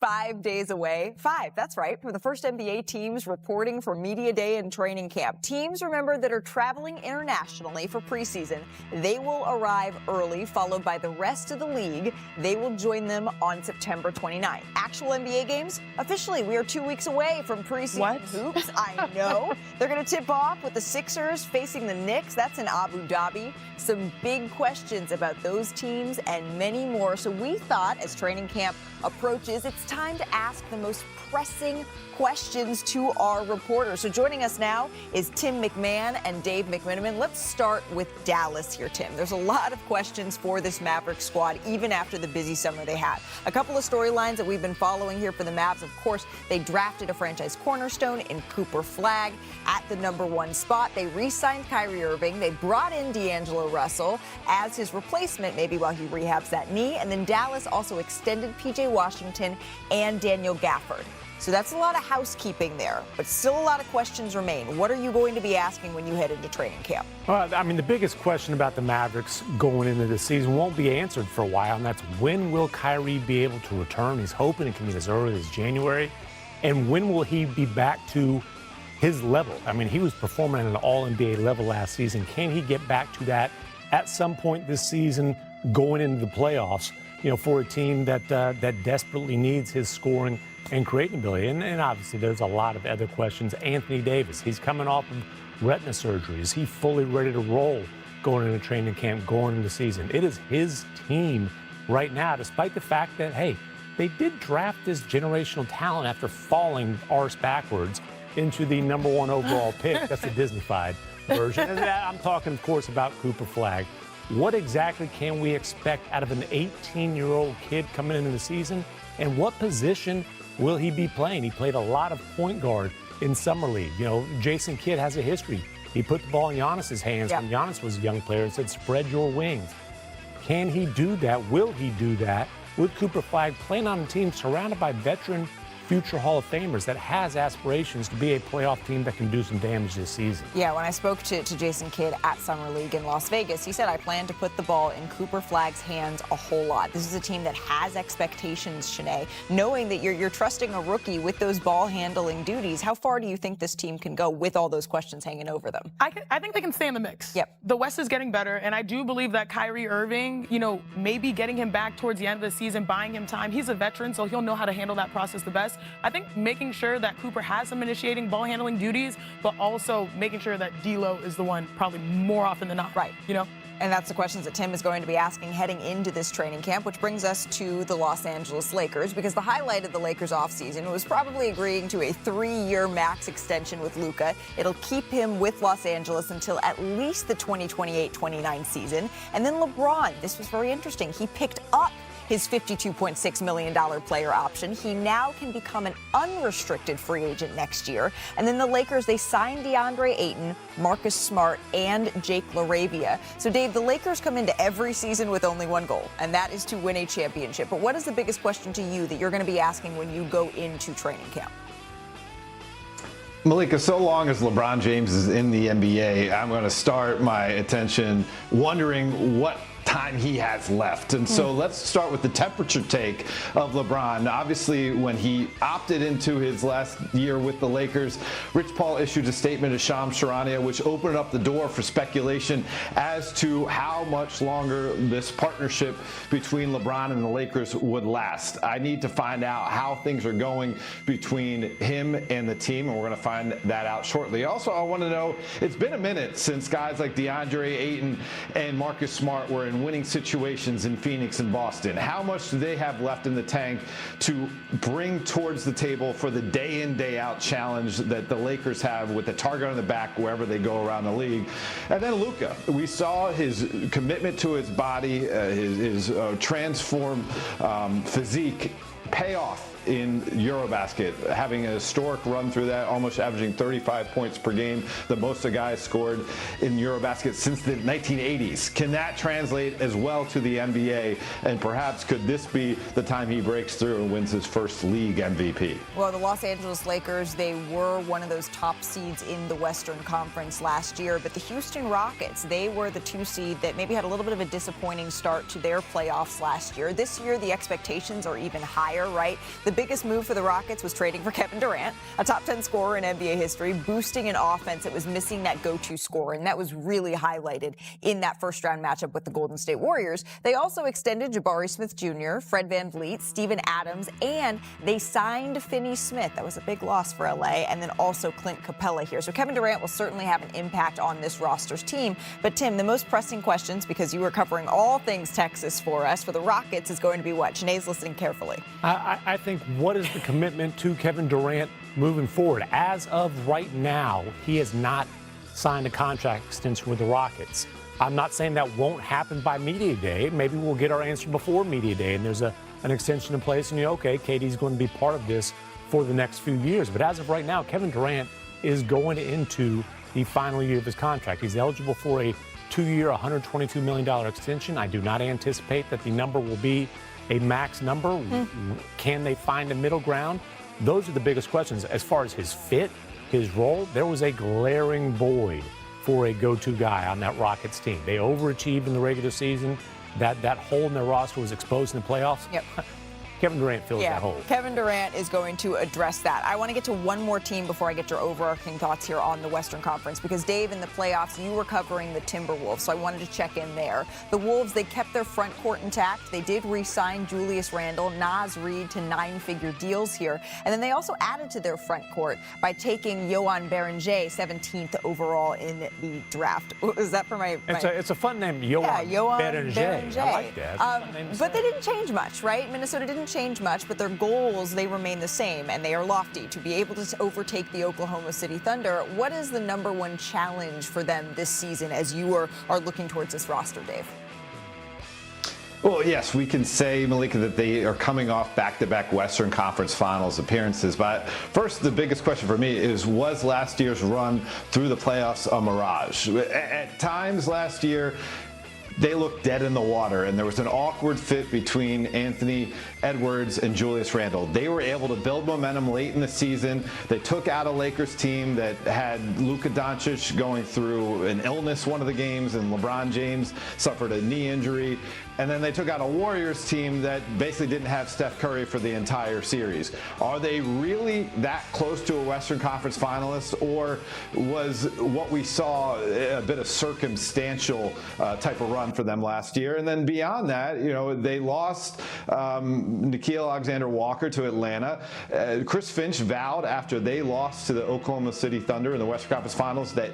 5 days away. 5, that's right, from the first NBA teams reporting for Media Day and training camp. Teams, remember, that are traveling internationally for preseason, they will arrive early, followed by the rest of the league. They will join them on September 29th. Actual NBA games? Officially, we are 2 weeks away from preseason hoops. I know. They're going to tip off with the Sixers facing the Knicks. That's in Abu Dhabi. Some big questions about those teams and many more. So we thought, as training camp approaches, it's time to ask the most pressing questions to our reporters. So joining us now is Tim McMahon and Dave McMenamin. Let's start with Dallas here, Tim. There's a lot of questions for this Mavericks squad, even after the busy summer they had. A couple of storylines that we've been following here for the Mavs. Of course, they drafted a franchise cornerstone in Cooper Flagg at the #1 spot. They re-signed Kyrie Irving. They brought in D'Angelo Russell as his replacement, maybe while he rehabs that knee. And then Dallas also extended P.J. Washington and Daniel Gafford. So that's a lot of housekeeping there, but still a lot of questions remain. What are you going to be asking when you head into training camp? Well, I mean, the biggest question about the Mavericks going into the season won't be answered for a while, and that's when will Kyrie be able to return? He's hoping it can be as early as January. And when will he be back to his level? I mean, he was performing at an all-NBA level last season. Can he get back to that at some point this season going into the playoffs, for a team that desperately needs his scoring and creating ability? And obviously there's a lot of other questions. Anthony Davis, he's coming off of retina surgery. Is he fully ready to roll going into training camp, going into the season? It is his team right now, despite the fact that, hey, they did draft this generational talent after falling arse backwards into the #1 overall pick. That's the Disney-fied version. And I'm talking, of course, about Cooper Flagg. What exactly can we expect out of an 18-year-old kid coming into the season? And what position will he be playing? He played a lot of point guard in Summer League. Jason Kidd has a history. He put the ball in Giannis's hands when Giannis was a young player and said, spread your wings. Can he do that? Will he do that with Cooper Flagg playing on a team surrounded by veteran future Hall of Famers that has aspirations to be a playoff team that can do some damage this season? Yeah, when I spoke to Jason Kidd at Summer League in Las Vegas, he said, I plan to put the ball in Cooper Flagg's hands a whole lot. This is a team that has expectations, Shanae, knowing that you're trusting a rookie with those ball-handling duties. How far do you think this team can go with all those questions hanging over them? I think they can stay in the mix. Yep. The West is getting better, and I do believe that Kyrie Irving, maybe getting him back towards the end of the season, buying him time. He's a veteran, so he'll know how to handle that process the best. I think making sure that Cooper has some initiating ball-handling duties, but also making sure that D'Lo is the one probably more often than not. Right. And that's the questions that Tim is going to be asking heading into this training camp, which brings us to the Los Angeles Lakers, because the highlight of the Lakers offseason was probably agreeing to a 3-year max extension with Luka. It'll keep him with Los Angeles until at least the 2028-29 season. And then LeBron, this was very interesting. He picked up his $52.6 million player option. He now can become an unrestricted free agent next year. And then the Lakers, they signed DeAndre Ayton, Marcus Smart, and Jake LaRavia. So, Dave, the Lakers come into every season with only one goal, and that is to win a championship. But what is the biggest question to you that you're going to be asking when you go into training camp? Malika, so long as LeBron James is in the NBA, I'm going to start my attention wondering what time he has left. And so let's start with the temperature take of LeBron. Obviously, when he opted into his last year with the Lakers, Rich Paul issued a statement to Shams Charania, which opened up the door for speculation as to how much longer this partnership between LeBron and the Lakers would last. I need to find out how things are going between him and the team, and we're going to find that out shortly. Also, I want to know, it's been a minute since guys like DeAndre Ayton and Marcus Smart were in winning situations in Phoenix and Boston. How much do they have left in the tank to bring towards the table for the day in, day out challenge that the Lakers have with the target on the back wherever they go around the league? And then Luka, we saw his commitment to his body, his transformed physique pay off in Eurobasket, having a historic run through that, almost averaging 35 points per game, the most a guy scored in Eurobasket since the 1980s. Can that translate as well to the NBA? And perhaps could this be the time he breaks through and wins his first league MVP? Well, the Los Angeles Lakers, they were one of those top seeds in the Western Conference last year, but the Houston Rockets, they were the 2 seed that maybe had a little bit of a disappointing start to their playoffs last year. This year, the expectations are even higher, right? The The biggest move for the Rockets was trading for Kevin Durant, a top 10 scorer in NBA history, boosting an offense that was missing that go-to scorer, and that was really highlighted in that first-round matchup with the Golden State Warriors. They also extended Jabari Smith Jr., Fred VanVleet, Steven Adams, and they signed Finney Smith. That was a big loss for LA, and then also Clint Capella here. So Kevin Durant will certainly have an impact on this roster's team. But Tim, the most pressing questions, because you were covering all things Texas for us, for the Rockets is going to be what? Sinead's listening carefully. I think what is the commitment to Kevin Durant moving forward? As of right now, he has not signed a contract extension with the Rockets. I'm not saying that won't happen by Media Day. Maybe we'll get our answer before Media Day and there's an extension in place and okay, KD's going to be part of this for the next few years. But as of right now, Kevin Durant is going into the final year of his contract. He's eligible for a 2-year, $122 million extension. I do not anticipate that the number will be a max number. Can they find a middle ground? Those are the biggest questions. As far as his fit, his role, there was a glaring void for a go-to guy on that Rockets team. They overachieved in the regular season. That hole in their roster was exposed in the playoffs. Yep. Kevin Durant fills that hole. Kevin Durant is going to address that. I want to get to one more team before I get your overarching thoughts here on the Western Conference, because Dave, in the playoffs, you were covering the Timberwolves, so I wanted to check in there. The Wolves, they kept their front court intact. They did re-sign Julius Randle, Naz Reid to 9-figure deals here. And then they also added to their front court by taking Yohan Beringer, 17th overall in the draft. Was that for my... It's a fun name, Yohan Beringer. I like that. But they didn't change much, right? Minnesota didn't change much, but their goals, they remain the same, and they are lofty to be able to overtake the Oklahoma City Thunder. What is the number one challenge for them this season as you are looking towards this roster, Dave? Well, yes, we can say, Malika, that they are coming off back-to-back Western Conference Finals appearances. But first, the biggest question for me is, was last year's run through the playoffs a mirage? At times last year, they looked dead in the water, and there was an awkward fit between Anthony Edwards and Julius Randle. They were able to build momentum late in the season. They took out a Lakers team that had Luka Doncic going through an illness one of the games, and LeBron James suffered a knee injury. And then they took out a Warriors team that basically didn't have Steph Curry for the entire series. Are they really that close to a Western Conference finalist, or was what we saw a bit of circumstantial type of run for them last year? And then beyond that, they lost Nickeil Alexander-Walker to Atlanta. Chris Finch vowed after they lost to the Oklahoma City Thunder in the Western Conference Finals that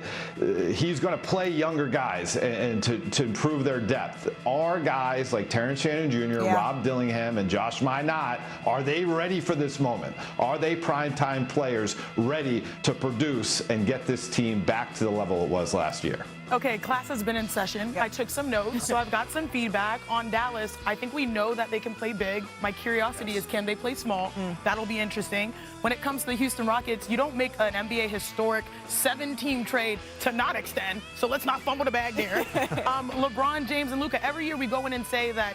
he's going to play younger guys and to improve their depth. Are guys like Terrence Shannon Jr., Rob Dillingham, and Josh Minott, are they ready for this moment? Are they primetime players ready to produce and get this team back to the level it was last year? Okay, class has been in session. I took some notes, so I've got some feedback on Dallas. I think we know that they can play big. My curiosity is, can they play small? That'll be interesting. When it comes to the Houston Rockets, you don't make an NBA historic 7-team trade to not extend, so let's not fumble the bag there. LeBron James and Luka, every year we go in and say that,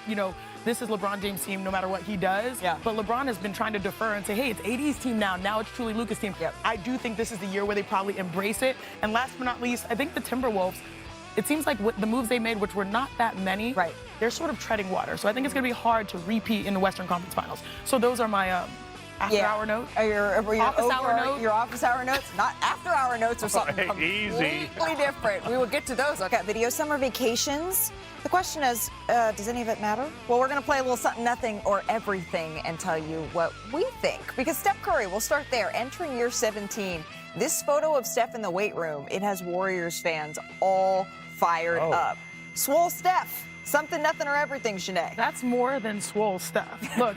this is LeBron James' team no matter what he does. But LeBron has been trying to defer and say, hey, it's AD's team now. Now it's truly Luka's team. I do think this is the year where they probably embrace it. And last but not least, I think the Timberwolves, it seems like the moves they made, which were not that many, they're sort of treading water. So I think it's going to be hard to repeat in the Western Conference Finals. So those are my after-hour notes. Your office hour notes? Your office hour notes, not after-hour notes or something completely different. We will get to those. Okay, video summer vacations. The question is, does any of it matter? Well, we're going to play a little something, nothing, or everything and tell you what we think. Because Steph Curry, we'll start there, entering year 17. This photo of Steph in the weight room, it has Warriors fans all fired up. Swole Steph. Something, nothing, or everything, Shanae. That's more than swole stuff. Look,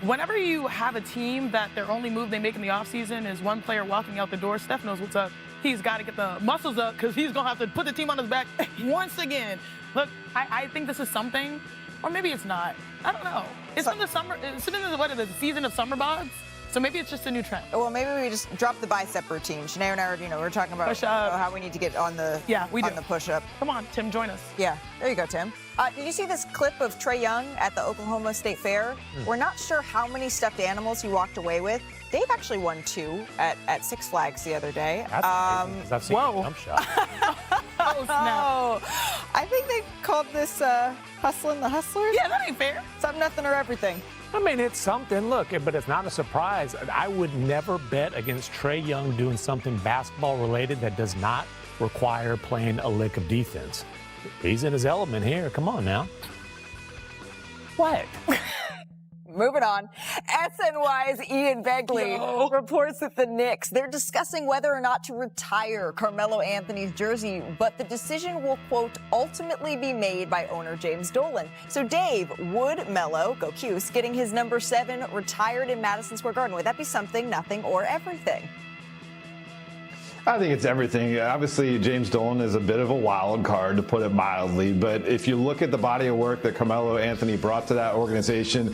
whenever you have a team that their only move they make in the offseason is one player walking out the door, Steph knows what's up. He's got to get the muscles up because he's going to have to put the team on his back once again. Look, I think this is something, or maybe it's not. I don't know. It's in the summer. It's in the season of summer bods. So maybe it's just a new trend. Well, maybe we just drop the bicep routine. Shanae and I, we're talking about how we need to get on the the push-up. Come on, Tim, join us. Yeah, there you go, Tim. Did you see this clip of Trae Young at the Oklahoma State Fair? We're not sure how many stuffed animals he walked away with. Dave actually won 2 at Six Flags the other day. That's amazing. I've seen a jump shot. I think they called this Hustlin' the Hustlers. Yeah, that ain't fair. Something, nothing, or everything. I mean, it's something. Look, but it's not a surprise. I would never bet against Trae Young doing something basketball-related that does not require playing a lick of defense. He's in his element here. Come on now. What? Moving on. SNY's Ian Begley reports that the Knicks, they're discussing whether or not to retire Carmelo Anthony's jersey, but the decision will, quote, ultimately be made by owner James Dolan. So, Dave, would Melo, go Cuse, getting his number 7 retired in Madison Square Garden? Would that be something, nothing, or everything? I think it's everything. Obviously, James Dolan is a bit of a wild card, to put it mildly. But if you look at the body of work that Carmelo Anthony brought to that organization,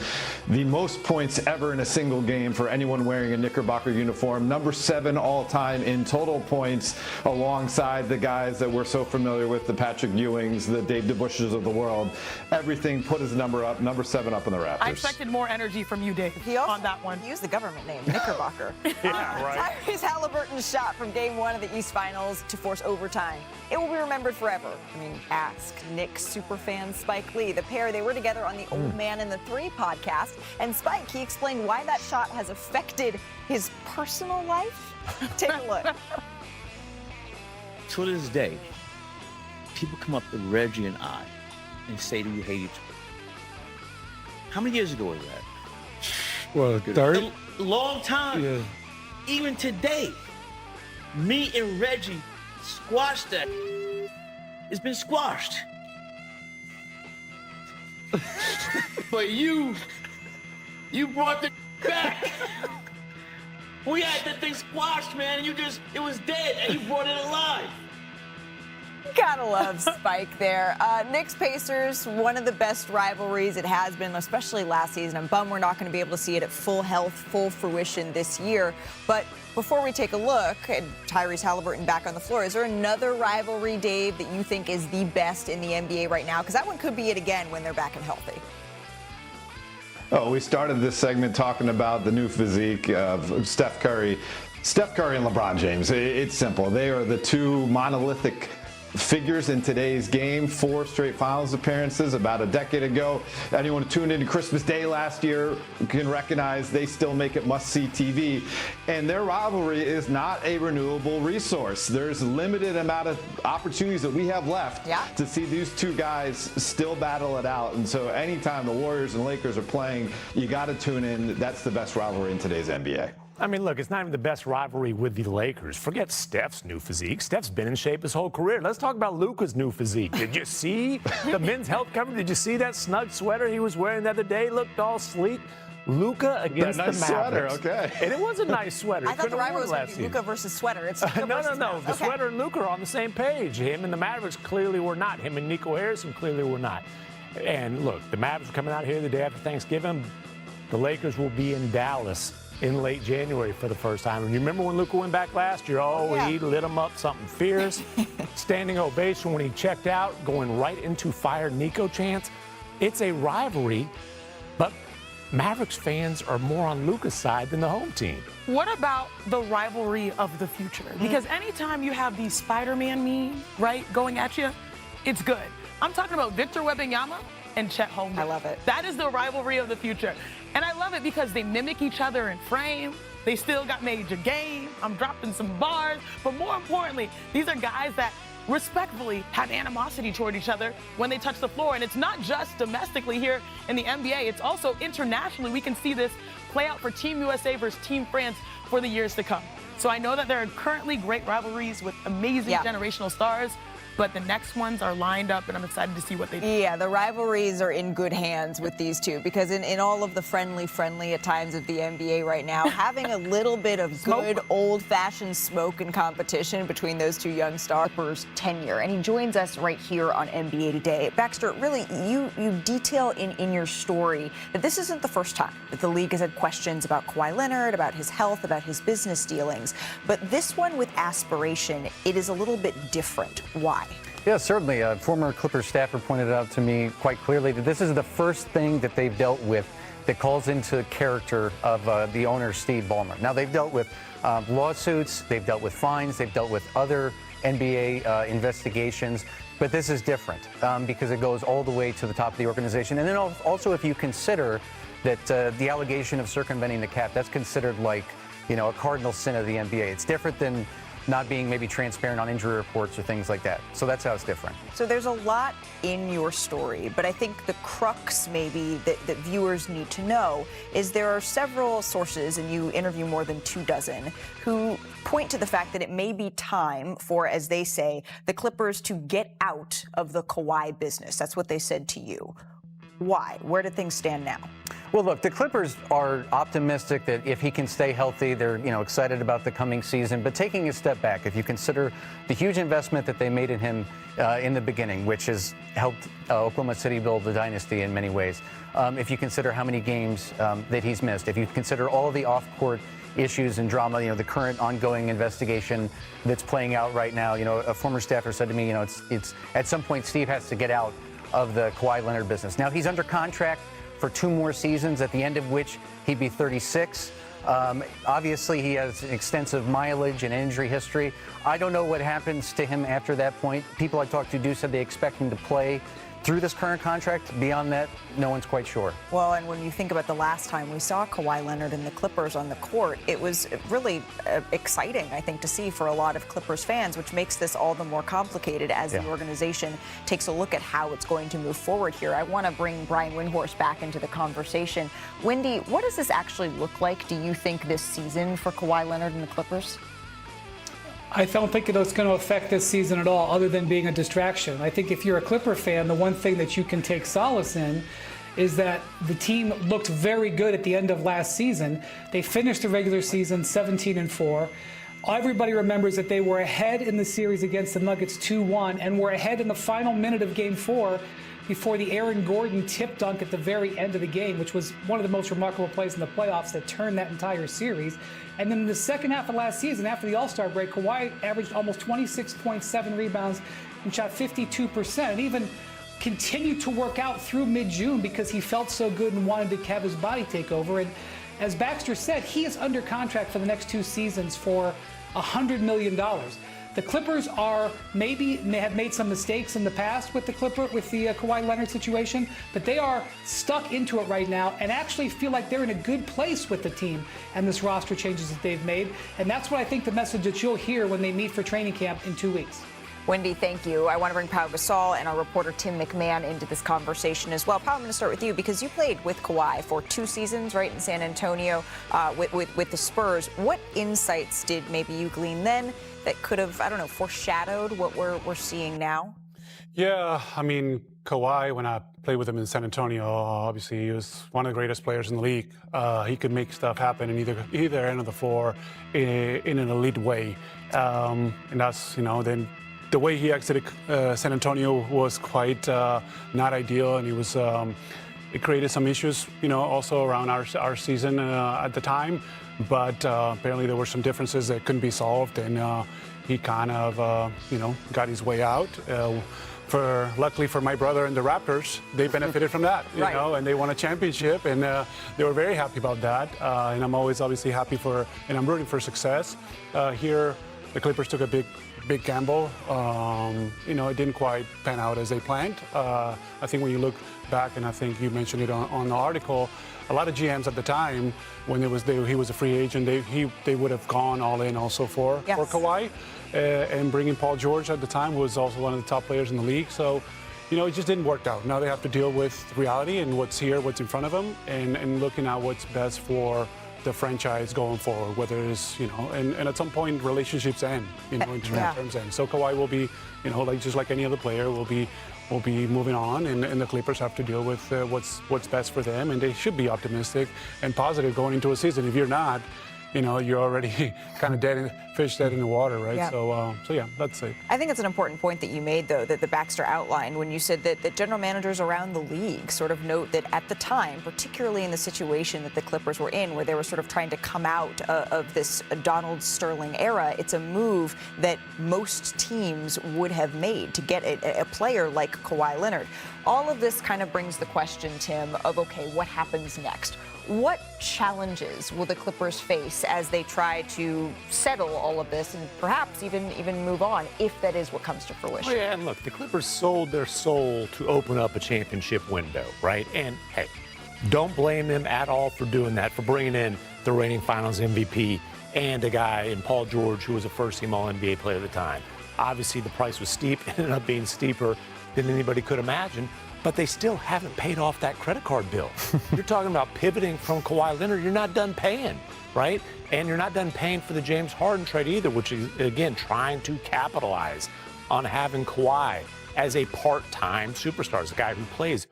the most points ever in a single game for anyone wearing a Knickerbocker uniform, number 7 all-time in total points, alongside the guys that we're so familiar with, the Patrick Ewings, the Dave DeBusches of the world. Everything put his number 7 up in the Raptors. I expected more energy from you, Dave, on that one. He used the government name, Knickerbocker. Yeah, right. Tyrese Halliburton's shot from Game 1 of the East Finals to force overtime. It will be remembered forever. I mean, ask Knicks superfan Spike Lee. The pair, they were together on the Old Man and the Three podcast, and Spike, he explained why that shot has affected his personal life. Take a look. To this day, people come up to Reggie and I and say that we hate each other. How many years ago was that? Well, 30? A long time. Yeah. Even today, me and Reggie squashed that. It's been squashed. But you brought the back. We had that thing squashed, man, and it was dead, and you brought it alive. Gotta love Spike there. Knicks Pacers, one of the best rivalries it has been, especially last season. I'm bummed we're not going to be able to see it at full health, full fruition this year. But before we take a look at Tyrese Halliburton back on the floor, is there another rivalry, Dave, that you think is the best in the NBA right now? Because that one could be it again when they're back and healthy. Oh, we started this segment talking about the new physique of Steph Curry. Steph Curry and LeBron James. It's simple. They are the two monolithic figures in today's game. 4 straight finals appearances about a decade ago. Anyone who tuned into Christmas Day last year can recognize they still make it must-see TV. And their rivalry is not a renewable resource. There's a limited amount of opportunities that we have left to see these two guys still battle it out. And so anytime the Warriors and Lakers are playing, you got to tune in. That's the best rivalry in today's NBA. I mean, look, it's not even the best rivalry with the Lakers. Forget Steph's new physique. Steph's been in shape his whole career. Let's talk about Luka's new physique. Did you see the men's health cover? Did you see that snug sweater he was wearing the other day? Looked all sleek. Luka against nice the Mavericks. Sweater, okay. And it was a nice sweater. I thought the rivalry was going to be Luka versus sweater. It's Luka versus No. The sweater and Luka are on the same page. Him and the Mavericks clearly were not. Him and Nico Harrison clearly were not. And look, the Mavericks are coming out here the day after Thanksgiving. The Lakers will be in Dallas in late January for the first time. And you remember when Luka went back last year? He lit him up something fierce. Standing ovation when he checked out, going right into Fire Nico chants. It's a rivalry, but Mavericks fans are more on Luka's side than the home team. What about the rivalry of the future? Because anytime you have the Spider-Man meme, right, going at you, it's good. I'm talking about Victor Wembanyama and Chet Holmgren. I love it. That is the rivalry of the future. And I love it because they mimic each other in frame. They still got major game. I'm dropping some bars. But more importantly, these are guys that respectfully have animosity toward each other when they touch the floor. And it's not just domestically here in the NBA. It's also internationally. We can see this play out for Team USA versus Team France for the years to come. So I know that there are currently great rivalries with amazing generational stars. But the next ones are lined up, and I'm excited to see what they do. Yeah, the rivalries are in good hands with these two because in all of the friendly at times of the NBA right now, having a little bit of good old-fashioned smoke and competition between those two young stars tenure. And he joins us right here on NBA Today. Baxter, really, you detail in your story that this isn't the first time that the league has had questions about Kawhi Leonard, about his health, about his business dealings. But this one with aspiration, it is a little bit different. Why? Yeah, certainly. A former Clippers staffer pointed out to me quite clearly that this is the first thing that they've dealt with that calls into character of the owner, Steve Ballmer. Now, they've dealt with lawsuits, they've dealt with fines, they've dealt with other NBA investigations, but this is different because it goes all the way to the top of the organization. And then also, if you consider that the allegation of circumventing the cap, that's considered like, a cardinal sin of the NBA. It's different than not being maybe transparent on injury reports or things like that. So that's how it's different. So there's a lot in your story, but I think the crux maybe that viewers need to know is there are several sources, and you interview more than 24, who point to the fact that it may be time for, as they say, the Clippers to get out of the Kawhi business. That's what they said to you. Why? Where do things stand now? Well, look, the Clippers are optimistic that if he can stay healthy, they're excited about the coming season. But taking a step back, if you consider the huge investment that they made in him in the beginning, which has helped Oklahoma City build the dynasty in many ways, if you consider how many games that he's missed, if you consider all of the off-court issues and drama, the current ongoing investigation that's playing out right now, a former staffer said to me, it's at some point Steve has to get out of the Kawhi Leonard business. Now he's under contract for 2 more seasons, at the end of which he'd be 36. Obviously, he has extensive mileage and injury history. I don't know what happens to him after that point. People I talked to said they expect him to play through this current contract. Beyond that, no one's quite sure. Well, and when you think about the last time we saw Kawhi Leonard and the Clippers on the court, it was really exciting, I think, to see for a lot of Clippers fans, which makes this all the more complicated as the organization takes a look at how it's going to move forward here. I want to bring Brian Windhorst back into the conversation. Wendy, what does this actually look like, do you think, this season for Kawhi Leonard and the Clippers? I don't think it's going to affect this season at all, other than being a distraction. I think if you're a Clipper fan, the one thing that you can take solace in is that the team looked very good at the end of last season. They finished the regular season 17-4. Everybody remembers that they were ahead in the series against the Nuggets 2-1 and were ahead in the final minute of Game 4 before the Aaron Gordon tip dunk at the very end of the game, which was one of the most remarkable plays in the playoffs that turned that entire series. And then in the second half of last season, after the All-Star break, Kawhi averaged almost 26.7 rebounds and shot 52%, and even continued to work out through mid-June because he felt so good and wanted to have his body take over. And as Baxter said, he is under contract for the next 2 seasons for $100 million. The Clippers may have made some mistakes in the past with the Kawhi Leonard situation, but they are stuck into it right now and actually feel like they're in a good place with the team and this roster changes that they've made. And that's what I think the message that you'll hear when they meet for training camp in 2 weeks. Wendy, thank you. I want to bring Pau Gasol and our reporter Tim McMahon into this conversation as well. Pau, I'm going to start with you because you played with Kawhi for 2 seasons, right, in San Antonio with the Spurs. What insights did maybe you glean then that could have, foreshadowed what we're seeing now? Yeah, I mean, Kawhi, when I played with him in San Antonio, obviously he was one of the greatest players in the league. He could make stuff happen in either end of the floor in an elite way. And that's, then the way he exited San Antonio was quite not ideal, and it created some issues, also around our season at the time. But apparently there were some differences that couldn't be solved, and he kind of, got his way out. Luckily for my brother and the Raptors, they benefited from that, you know, and they won a championship, and they were very happy about that. And I'm always obviously happy and I'm rooting for success. Here, the Clippers took a big gamble. It didn't quite pan out as they planned. I think when you look back, and I think you mentioned it on the article, a lot of GMs at the time, when he was a free agent, they would have gone all in also for Kawhi. And bringing Paul George at the time, who was also one of the top players in the league. So, it just didn't work out. Now they have to deal with reality and what's here, what's in front of them, and looking at what's best for the franchise going forward, whether it's, and at some point relationships end, in terms end. So Kawhi will be, just like any other player, will be moving on, and the Clippers have to deal with what's best for them, and they should be optimistic and positive going into a season. If you're not, you're already kind of fish dead in the water, right? Yeah. So that's it. I think it's an important point that you made, though, that the Baxter outlined when you said that general managers around the league sort of note that at the time, particularly in the situation that the Clippers were in, where they were sort of trying to come out of this Donald Sterling era, it's a move that most teams would have made to get a player like Kawhi Leonard. All of this kind of brings the question, Tim, of, okay, what happens next? What challenges will the Clippers face as they try to settle all of this and perhaps even move on, if that is what comes to fruition? Oh, yeah, and look, the Clippers sold their soul to open up a championship window, right? And hey, Don't blame them at all for doing that, for bringing in the reigning Finals MVP and a guy in Paul George who was a first-team All-NBA player at the time. Obviously, the price was steep. It ended up being steeper than anybody could imagine, but they still haven't paid off that credit card bill. You're talking about pivoting from Kawhi Leonard. You're not done paying, right? And you're not done paying for the James Harden trade either, which is, again, trying to capitalize on having Kawhi as a part-time superstar, as a guy who plays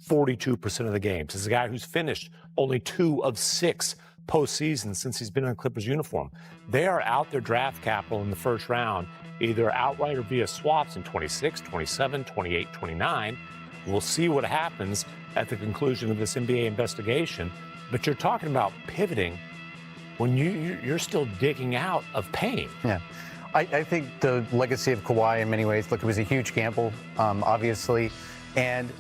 42% of the games, as a guy who's finished only 2 of 6 postseason since he's been in a Clippers uniform. They are out their draft capital in the first round, either outright or via swaps in 26, 27, 28, 29. We'll see what happens at the conclusion of this NBA investigation. But you're talking about pivoting when you're still digging out of pain. Yeah. I think the legacy of Kawhi in many ways, look, it was a huge gamble, obviously. And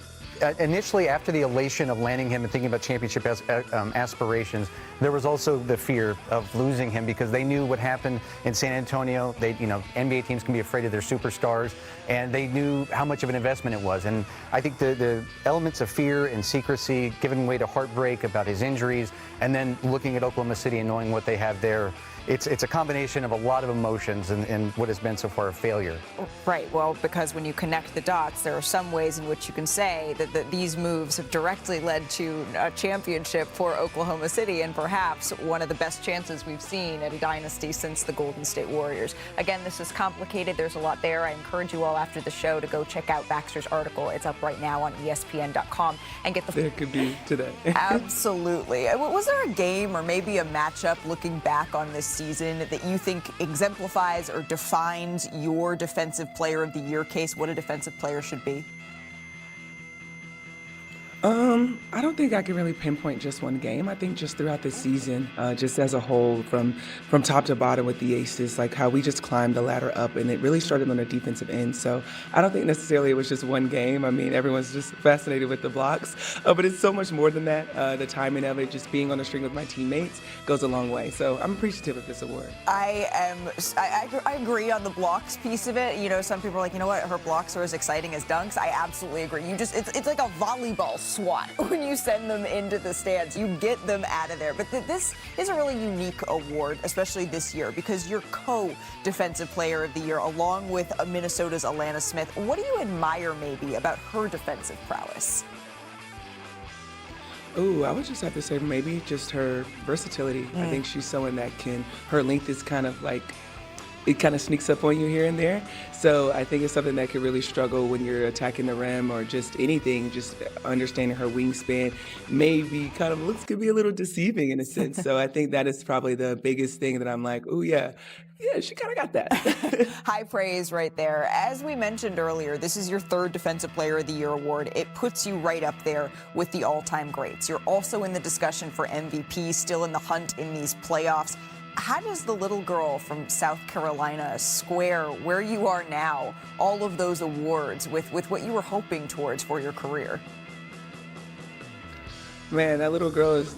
initially, after the elation of landing him and thinking about championship aspirations, there was also the fear of losing him because they knew what happened in San Antonio. NBA teams can be afraid of their superstars, and they knew how much of an investment it was. And I think the elements of fear and secrecy, giving way to heartbreak about his injuries, and then looking at Oklahoma City and knowing what they have there, it's a combination of a lot of emotions and what has been so far a failure. Right. Well, because when you connect the dots, there are some ways in which you can say that these moves have directly led to a championship for Oklahoma City and perhaps one of the best chances we've seen at a dynasty since the Golden State Warriors. Again, this is complicated. There's a lot there. I encourage you all after the show to go check out Baxter's article. It's up right now on ESPN.com and get the... There could be today. Absolutely. Was there a game or maybe a matchup looking back on this season that you think exemplifies or defines your Defensive Player of the Year case, what a defensive player should be? I don't think I can really pinpoint just one game. I think just throughout the season, just as a whole, from top to bottom with the Aces, like how we just climbed the ladder up, and it really started on the defensive end. So I don't think necessarily it was just one game. I mean, everyone's just fascinated with the blocks, but it's so much more than that. The timing of it, just being on the string with my teammates, goes a long way. So I'm appreciative of this award. I agree on the blocks piece of it. You know, some people are like, you know what, her blocks are as exciting as dunks. I absolutely agree. It's like a volleyball swat when you send them into the stands. You get them out of there. But this is a really unique award, especially this year, because you're co-Defensive Player of the Year along with Minnesota's Alana Smith. What do you admire maybe about her defensive prowess? Ooh, I would just have to say maybe just her versatility. I think she's someone that her length is kind of like, it kind of sneaks up on you here and there. So I think it's something that could really struggle when you're attacking the rim or just anything, just understanding her wingspan maybe kind of could be a little deceiving in a sense. So I think that is probably the biggest thing that I'm like, oh yeah, she kind of got that. High praise right there. As we mentioned earlier, this is your 3rd Defensive Player of the Year award. It puts you right up there with the all-time greats. You're also in the discussion for MVP, still in the hunt in these playoffs. How does the little girl from South Carolina square where you are now, all of those awards, with what you were hoping towards for your career? Man, that little girl is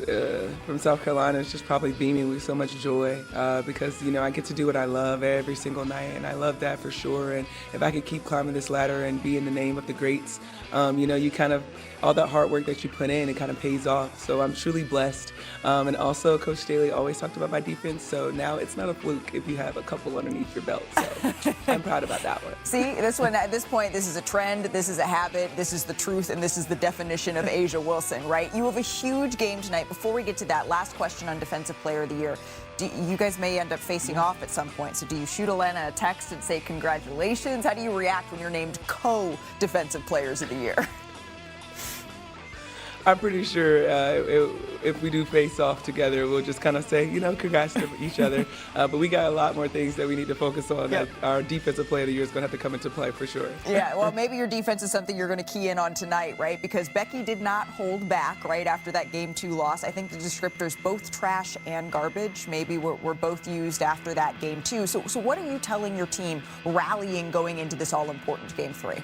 from South Carolina is just probably beaming with so much joy because, I get to do what I love every single night, and I love that for sure. And if I could keep climbing this ladder and be in the name of the greats, you kind of, all that hard work that you put in, it kind of pays off. So I'm truly blessed. And also, Coach Staley always talked about my defense, so now it's not a fluke if you have a couple underneath your belt. So I'm proud about that one. See, this one, at this point, this is a trend, this is a habit, this is the truth, and this is the definition of A'ja Wilson, right? You have a huge game tonight. Before we get to that, last question on Defensive Player of the Year. You guys may end up facing off at some point, so do you shoot Alana a text and say congratulations? How do you react when you're named co-Defensive Players of the Year? I'm pretty sure if we do face off together, we'll just kind of say, congrats to each other. But we got a lot more things that we need to focus on. Yep. Our Defensive Player of the Year is going to have to come into play for sure. Yeah, well, maybe your defense is something you're going to key in on tonight, right? Because Becky did not hold back right after that Game 2 loss. I think the descriptors, both trash and garbage, maybe were both used after that Game 2. So what are you telling your team rallying going into this all-important Game 3?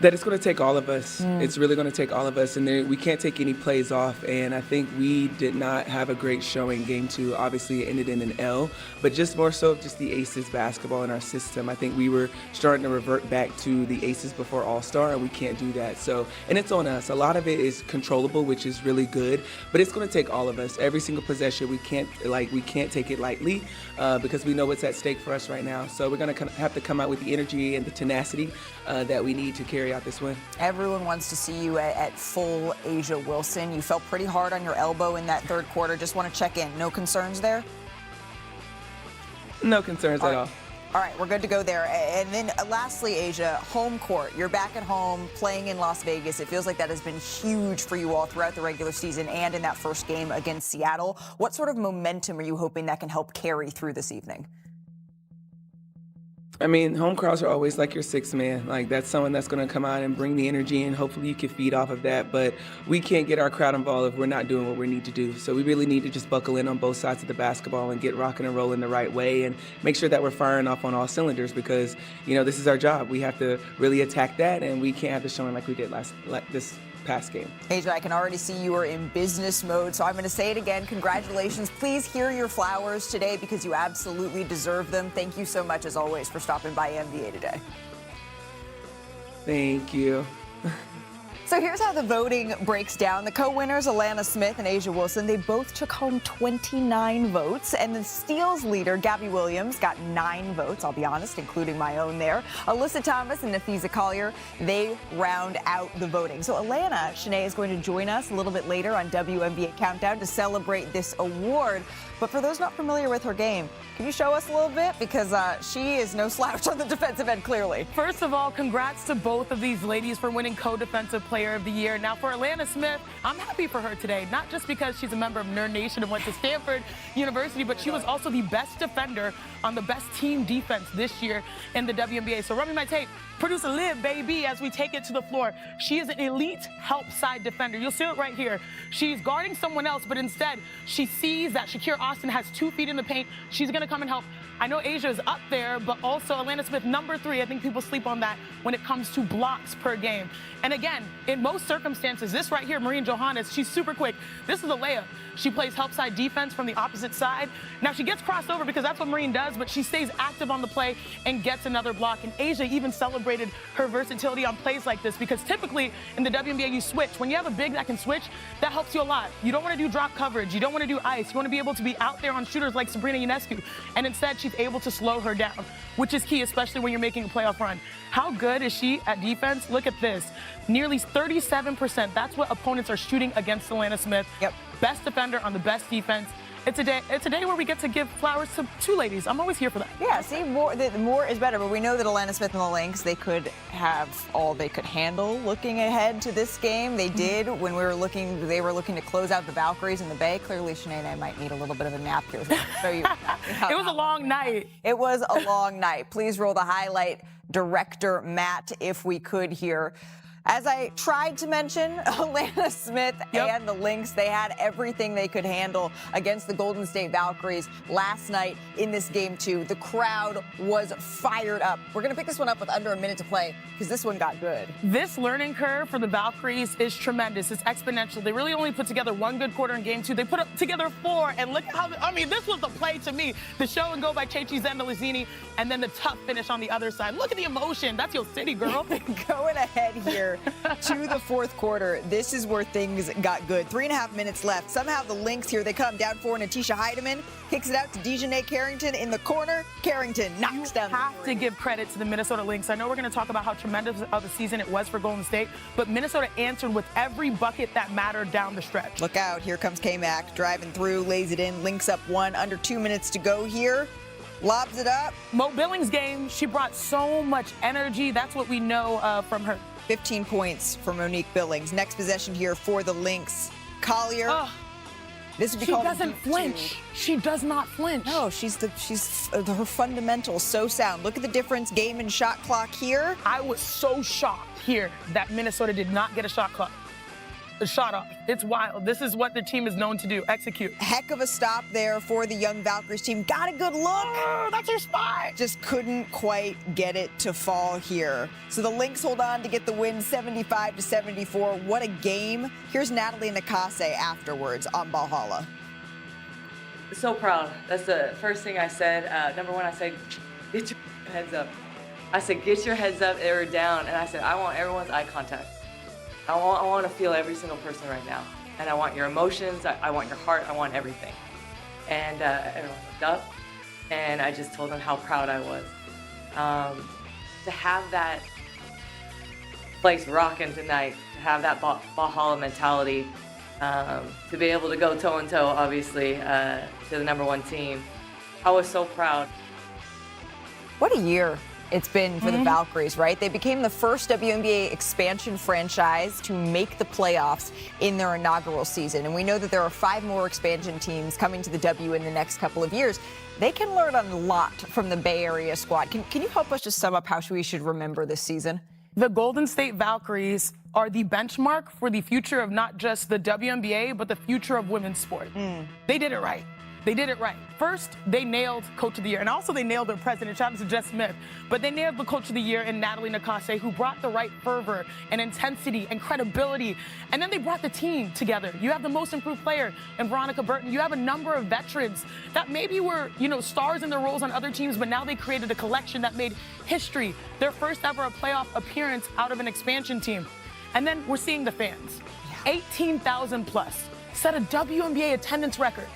That it's going to take all of us. It's really going to take all of us, and we can't take any plays off. And I think we did not have a great showing game 2. Obviously, it ended in an L, but just more so just the Aces basketball in our system. I think we were starting to revert back to the Aces before All-Star, and we can't do that. So, and it's on us. A lot of it is controllable, which is really good, but it's going to take all of us. Every single possession, we can't take it lightly because we know what's at stake for us right now. So we're going to have to come out with the energy and the tenacity that we need to carry out this win. Everyone wants to see you at full Asia Wilson. You felt pretty hard on your elbow in that third quarter. Just want to check in. No concerns there? No concerns at all. All right, we're good to go there. And then lastly, Asia, home court. You're back at home playing in Las Vegas. It feels like that has been huge for you all throughout the regular season and in that first game against Seattle. What sort of momentum are you hoping that can help carry through this evening? I mean, home crowds are always like your sixth man. Like, that's someone that's going to come out and bring the energy, and hopefully you can feed off of that. But we can't get our crowd involved if we're not doing what we need to do. So we really need to just buckle in on both sides of the basketball and get rocking and rolling the right way and make sure that we're firing off on all cylinders because, you know, this is our job. We have to really attack that, and we can't have the showing like we did this past game. Asia, I can already see you are in business mode, so I'm going to say it again. Congratulations. Please hear your flowers today because you absolutely deserve them. Thank you so much, as always, for stopping by NBA today. Thank you. So here's how the voting breaks down. The co-winners, Alana Smith and Asia Wilson, they both took home 29 votes. And the steals leader, Gabby Williams, got 9 votes, I'll be honest, including my own there. Alyssa Thomas and Nafisa Collier, they round out the voting. So Alana, Shanae, is going to join us a little bit later on WNBA Countdown to celebrate this award. But for those not familiar with her game, can you show us a little bit? Because she is no slouch on the defensive end, clearly. First of all, congrats to both of these ladies for winning Co-Defensive Player of the Year. Now, for Alana Smith, I'm happy for her today, not just because she's a member of Nerd Nation and went to Stanford University, but she was also the best defender on the best team defense this year in the WNBA. So run me my tape. Produce a lid, baby, as we take it to the floor. She is an elite help side defender. You'll see it right here. She's guarding someone else, but instead she sees that Shakira Austin has 2 feet in the paint. She's going to come and help. I know Asia is up there, but also Alana Smith, number 3. I think people sleep on that when it comes to blocks per game. And again, in most circumstances, this right here, Marine Johannes, she's super quick. This is a layup. She plays help side defense from the opposite side. Now she gets crossed over because that's what Marine does, but she stays active on the play and gets another block. And Asia even celebrated her versatility on plays like this because typically in the WNBA you switch. When you have a big that can switch, that helps you a lot. You don't want to do drop coverage. You don't want to do ice. You want to be able to be out there on shooters like Sabrina Ionescu. And instead she's able to slow her down, which is key, especially when you're making a playoff run. How good is she at defense? Look at this. Nearly 37%. That's what opponents are shooting against Alana Smith. Yep. Best defender on the best defense. It's a day where we get to give flowers to 2 ladies. I'm always here for that. Yeah, see, more is better. But we know that Alana Smith and the Lynx, they could have all they could handle looking ahead to this game. They did when they were looking to close out the Valkyries in the Bay. Clearly, Shanae and I might need a little bit of a nap here. So show you it was a long night. It was a long night. Please roll the highlight, Director Matt, if we could here. As I tried to mention, Alana Smith and the Lynx, they had everything they could handle against the Golden State Valkyries last night in this game 2. The crowd was fired up. We're going to pick this one up with under a minute to play because this one got good. This learning curve for the Valkyries is tremendous. It's exponential. They really only put together 1 good quarter in game 2. They put up together 4, and look how, this was the play to me. The show and go by Chechi Zendalizini, and then the tough finish on the other side. Look at the emotion. That's your city, girl. Going ahead here to the fourth quarter. This is where things got good. 3.5 minutes left. Somehow the Lynx, here they come, down 4. Natisha Heidemann kicks it out to Dejanay Carrington in the corner. Carrington knocks down. You have to give credit to the Minnesota Lynx. I know we're going to talk about how tremendous of a season it was for Golden State, but Minnesota answered with every bucket that mattered down the stretch. Look out. Here comes K-Mac driving through, lays it in. Lynx up 1. Under 2 minutes to go here. Lobs it up. Mo Billings' game, she brought so much energy. That's what we know from her. 15 points for Monique Billings. Next possession here for the Lynx. Collier. This would be called. She doesn't flinch. She does not flinch. No, her fundamentals so sound. Look at the difference. Game and shot clock here. I was so shocked here that Minnesota did not get a shot clock. shot off. It's wild. This is what the team is known to do, execute. Heck of a stop there for the young Valkyries team. Got a good look. Oh, that's your spot. Just couldn't quite get it to fall here. So the Lynx hold on to get the win 75-74. What a game. Here's Natalie Nakase afterwards on Valhalla. So proud. That's the first thing I said. Number one, I said, get your heads up. I said, get your heads up or down. And I said, I want everyone's eye contact. I want to feel every single person right now. And I want your emotions, I want your heart, I want everything. And everyone looked up, and I just told them how proud I was. To have that place rocking tonight, to have that Valhalla mentality, to be able to go toe-and-toe, obviously, to the number one team. I was so proud. What a year it's been for the Valkyries, right? They became the first WNBA expansion franchise to make the playoffs in their inaugural season. And we know that there are 5 more expansion teams coming to the W in the next couple of years. They can learn a lot from the Bay Area squad. Can you help us just sum up how we should remember this season? The Golden State Valkyries are the benchmark for the future of not just the WNBA, but the future of women's sport. They did it right. They did it right. First, they nailed Coach of the Year, and also they nailed their president. Shout out to Jess Smith. But they nailed the Coach of the Year in Natalie Nakase, who brought the right fervor and intensity and credibility. And then they brought the team together. You have the most improved player in Veronica Burton. You have a number of veterans that maybe were, stars in their roles on other teams, but now they created a collection that made history. Their first ever playoff appearance out of an expansion team. And then we're seeing the fans. 18,000 plus. Set a WNBA attendance record.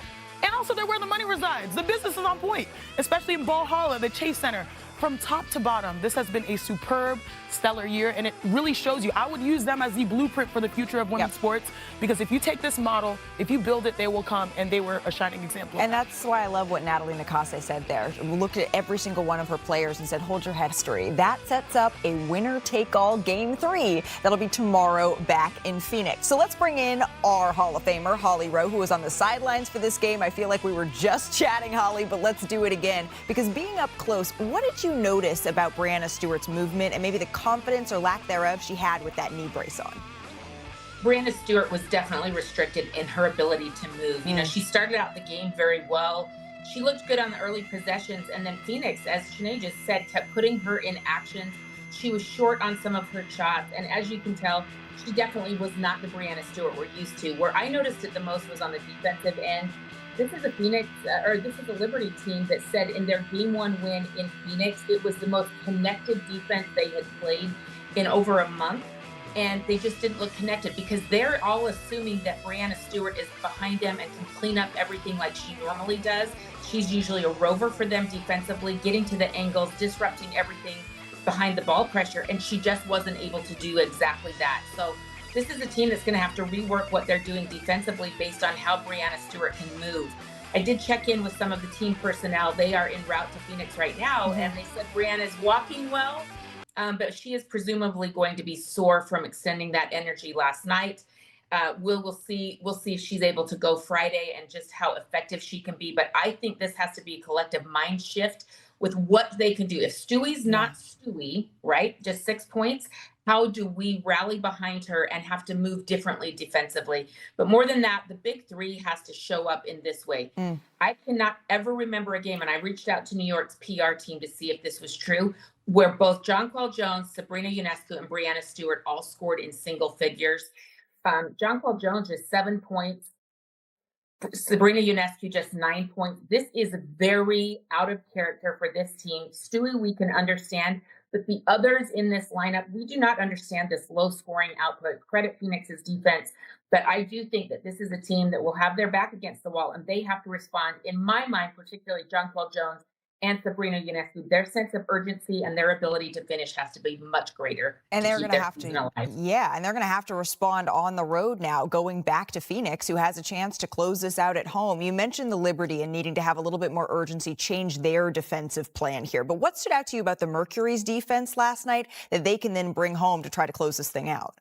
And also, they're where the money resides. The business is on point, especially in Valhalla, the Chase Center. From top to bottom, this has been a superb, stellar year, and it really shows you. I would use them as the blueprint for the future of women's sports, because if you take this model, if you build it, they will come, and they were a shining example. And that's why I love what Natalie Nakase said there. Looked at every single one of her players and said, hold your head history. That sets up a winner-take-all Game 3 that'll be tomorrow back in Phoenix. So let's bring in our Hall of Famer, Holly Rowe, who was on the sidelines for this game. I feel like we were just chatting, Holly, but let's do it again, because being up close, what did you notice about Breanna Stewart's movement and maybe the confidence or lack thereof she had with that knee brace on? Breanna Stewart was definitely restricted in her ability to move. She started out the game very well. She looked good on the early possessions, and then Phoenix, as Shanae just said, kept putting her in action. She was short on some of her shots, and as you can tell, she definitely was not the Breanna Stewart we're used to. Where I noticed it the most was on the defensive end. This is a Liberty team that said in their Game 1 win in Phoenix, it was the most connected defense they had played in over a month. And they just didn't look connected because they're all assuming that Breanna Stewart is behind them and can clean up everything like she normally does. She's usually a rover for them defensively, getting to the angles, disrupting everything behind the ball pressure. And she just wasn't able to do exactly that. So this is a team that's going to have to rework what they're doing defensively based on how Breanna Stewart can move. I did check in with some of the team personnel. They are en route to Phoenix right now, and they said Breanna is walking well, but she is presumably going to be sore from extending that energy last night. We'll see if she's able to go Friday and just how effective she can be. But I think this has to be a collective mind shift with what they can do. If Stewie's not Stewie, right, just 6 points, how do we rally behind her and have to move differently defensively? But more than that, the big 3 has to show up in this way. I cannot ever remember a game, and I reached out to New York's PR team to see if this was true, where both Jonquel Jones, Sabrina Ionescu, and Breanna Stewart all scored in single figures. Jonquel Jones just 7 points. Sabrina Ionescu just 9 points. This is very out of character for this team. Stewie, we can understand, but the others in this lineup, we do not understand this low scoring output. Credit Phoenix's defense, but I do think that this is a team that will have their back against the wall, and they have to respond. In my mind, particularly Jonquel Jones and Sabrina Ionescu, their sense of urgency and their ability to finish has to be much greater. And they're going to have to, and they're going to have to respond on the road now, going back to Phoenix, who has a chance to close this out at home. You mentioned the Liberty and needing to have a little bit more urgency, change their defensive plan here. But what stood out to you about the Mercury's defense last night that they can then bring home to try to close this thing out?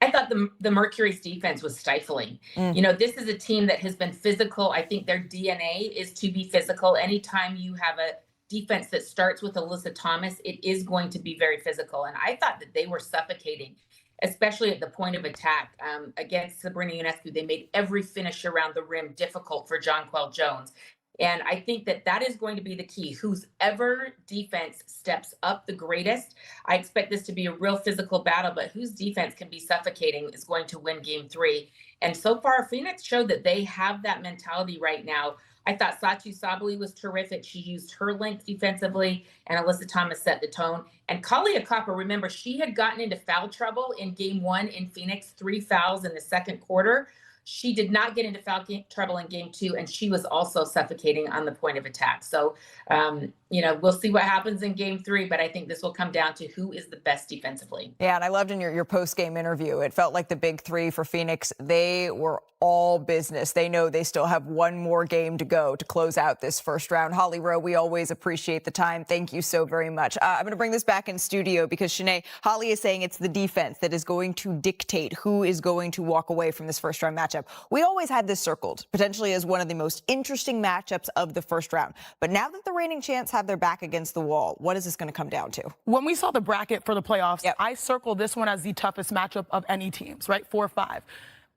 I thought the Mercury's defense was stifling. This is a team that has been physical. I think their DNA is to be physical. Anytime you have a defense that starts with Alyssa Thomas, it is going to be very physical. And I thought that they were suffocating especially at the point of attack. Against Sabrina Ionescu, they made every finish around the rim difficult for Jonquel Jones. And I think that is going to be the key. Whose ever defense steps up the greatest, I expect this to be a real physical battle, but whose defense can be suffocating is going to win game 3. And so far, Phoenix showed that they have that mentality right now. I thought Satou Sabally was terrific. She used her length defensively, and Alyssa Thomas set the tone. And Kalia Copper, remember, she had gotten into foul trouble in game 1 in Phoenix, 3 fouls in the second quarter. She did not get into foul trouble in game 2, and she was also suffocating on the point of attack. So, we'll see what happens in game 3, but I think this will come down to who is the best defensively. Yeah, and I loved in your post-game interview, it felt like the big 3 for Phoenix, they were all business. They know they still have one more game to go to close out this first round. Holly Rowe, we always appreciate the time. Thank you so very much. I'm going to bring this back in studio because, Shanae, Holly is saying it's the defense that is going to dictate who is going to walk away from this first round matchup. We always had this circled, potentially as one of the most interesting matchups of the first round. But now that the reigning champs have their back against the wall, what is this going to come down to? When we saw the bracket for the playoffs, I circled this one as the toughest matchup of any teams, right? 4-5.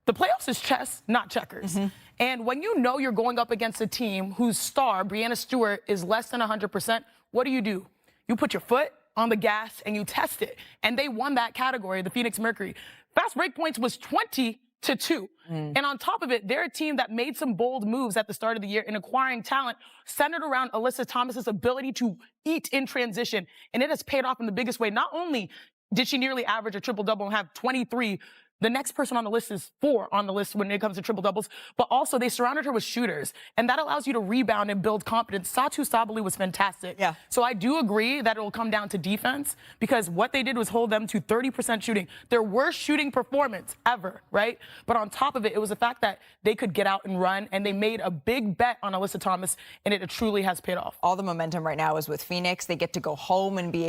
The playoffs is chess, not checkers. And when you know you're going up against a team whose star, Breanna Stewart, is less than 100%, what do? You put your foot on the gas and you test it. And they won that category, the Phoenix Mercury. Fast break points was 20-2. And on top of it, they're a team that made some bold moves at the start of the year in acquiring talent centered around Alyssa Thomas's ability to eat in transition. And it has paid off in the biggest way. Not only did she nearly average a triple-double and have 23, the next person on the list is 4 on the list when it comes to triple doubles, but also they surrounded her with shooters, and that allows you to rebound and build confidence. Satou Sabally was fantastic. Yeah. So I do agree that it will come down to defense because what they did was hold them to 30% shooting. Their worst shooting performance ever, right? But on top of it, it was the fact that they could get out and run, and they made a big bet on Alyssa Thomas, and it truly has paid off. All the momentum right now is with Phoenix. They get to go home and be